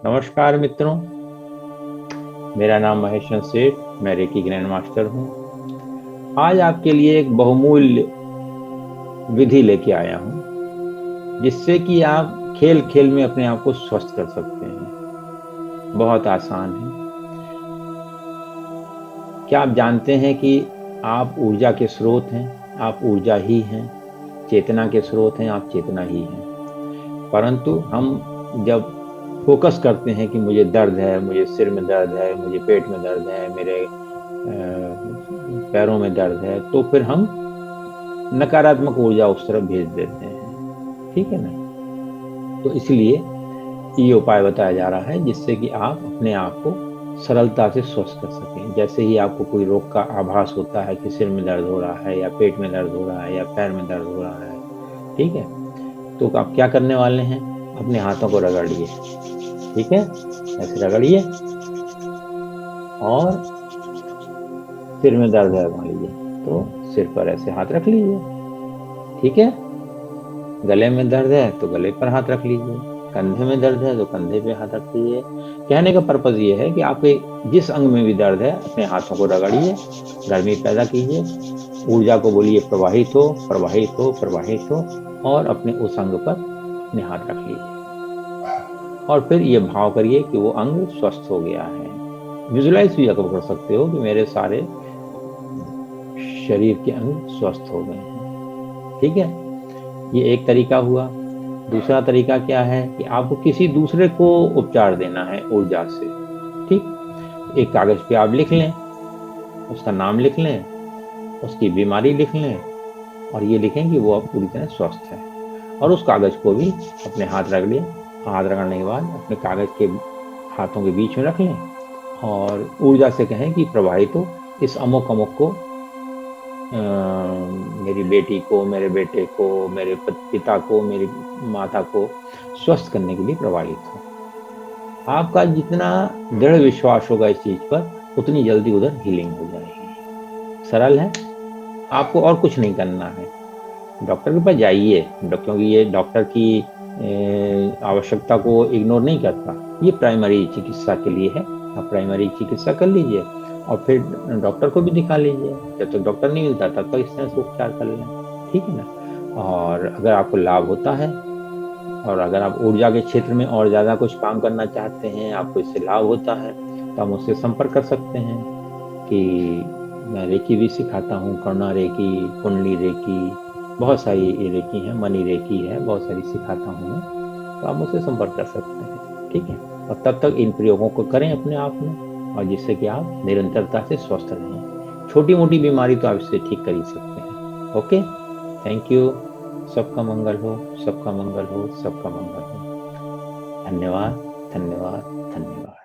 नमस्कार मित्रों, मेरा नाम महेश चंद्र सेठ, मैं रेकी ग्रैंड मास्टर हूँ। आज आपके लिए एक बहुमूल्य विधि लेके आया हूँ, जिससे कि आप खेल खेल में अपने आप को स्वस्थ कर सकते हैं। बहुत आसान है। क्या आप जानते हैं कि आप ऊर्जा के स्रोत हैं, आप ऊर्जा ही हैं, चेतना के स्रोत हैं, आप चेतना ही हैं। परंतु हम जब फोकस करते हैं कि मुझे दर्द है, मुझे सिर में दर्द है, मुझे पेट में दर्द है, मेरे पैरों में दर्द है, तो फिर हम नकारात्मक ऊर्जा उस तरफ भेज देते हैं। ठीक है ना? तो इसलिए ये उपाय बताया जा रहा है, जिससे कि आप अपने आप को सरलता से स्वस्थ कर सकें। जैसे ही आपको कोई रोग का आभास होता है कि सिर में दर्द हो रहा है, या पेट में दर्द हो रहा है, या पैर में दर्द हो रहा है, ठीक है, तो आप क्या करने वाले हैं? अपने हाथों को रगड़िए। ठीक है, ऐसे रगड़िए। और सिर में दर्द है मान लीजिए, तो सिर पर ऐसे हाथ रख लीजिए। ठीक है, गले में दर्द है तो गले पर हाथ रख लीजिए, कंधे में दर्द है तो कंधे पे हाथ रख लीजिए। कहने का पर्पज ये है कि आपके जिस अंग में भी दर्द है, अपने हाथों को रगड़िए, गर्मी पैदा कीजिए, ऊर्जा को बोलिए प्रवाहित हो, प्रवाहित हो, प्रवाहित हो, और अपने उस अंग पर अपने हाथ रख लीजिए। और फिर ये भाव करिए कि वो अंग स्वस्थ हो गया है। विजुलाइज भी कर सकते हो कि मेरे सारे शरीर के अंग स्वस्थ हो गए हैं। ठीक है, ये एक तरीका हुआ। दूसरा तरीका क्या है कि आपको किसी दूसरे को उपचार देना है ऊर्जा से। ठीक, एक कागज पे आप लिख लें, उसका नाम लिख लें, उसकी बीमारी लिख लें, और ये लिखें कि वो अब पूरी तरह स्वस्थ है। और उस कागज को भी अपने हाथ रख लें। हाथ रगड़ने के बाद अपने कागज के हाथों के बीच में रख लें, और ऊर्जा से कहें कि प्रवाहित हो, इस अमुक अमुक को, मेरी बेटी को, मेरे बेटे को, मेरे पिता को, मेरी माता को स्वस्थ करने के लिए प्रवाहित हो। आपका जितना दृढ़ विश्वास होगा इस चीज पर, उतनी जल्दी उधर हीलिंग हो जाएगी। सरल है, आपको और कुछ नहीं करना है। डॉक्टर के पास जाइए, क्योंकि ये डॉक्टर की आवश्यकता को इग्नोर नहीं करता। ये प्राइमरी चिकित्सा के लिए है। आप प्राइमरी चिकित्सा कर लीजिए, और फिर डॉक्टर को भी दिखा लीजिए। जब तक डॉक्टर नहीं मिलता तब तक इस तरह से उपचार कर लें। ठीक है ना? और अगर आपको लाभ होता है, और अगर आप ऊर्जा के क्षेत्र में और ज़्यादा कुछ काम करना चाहते हैं, आपको इससे लाभ होता है, तो आप मुझसे संपर्क कर सकते हैं। कि मैं रेकी भी सिखाता हूँ, करुणा रेकी, कुंडली रेकी, बहुत सारी रेकी हैं, मनी रेकी है, बहुत सारी सिखाता हूँ मैं। तो आप मुझसे संपर्क कर सकते हैं। ठीक है, और तब तक इन प्रयोगों को करें अपने आप में, और जिससे कि आप निरंतरता से स्वस्थ रहें। छोटी मोटी बीमारी तो आप इससे ठीक कर ही सकते हैं। Okay, thank you. सबका मंगल हो, सबका मंगल हो, सबका मंगल हो। धन्यवाद, धन्यवाद, धन्यवाद।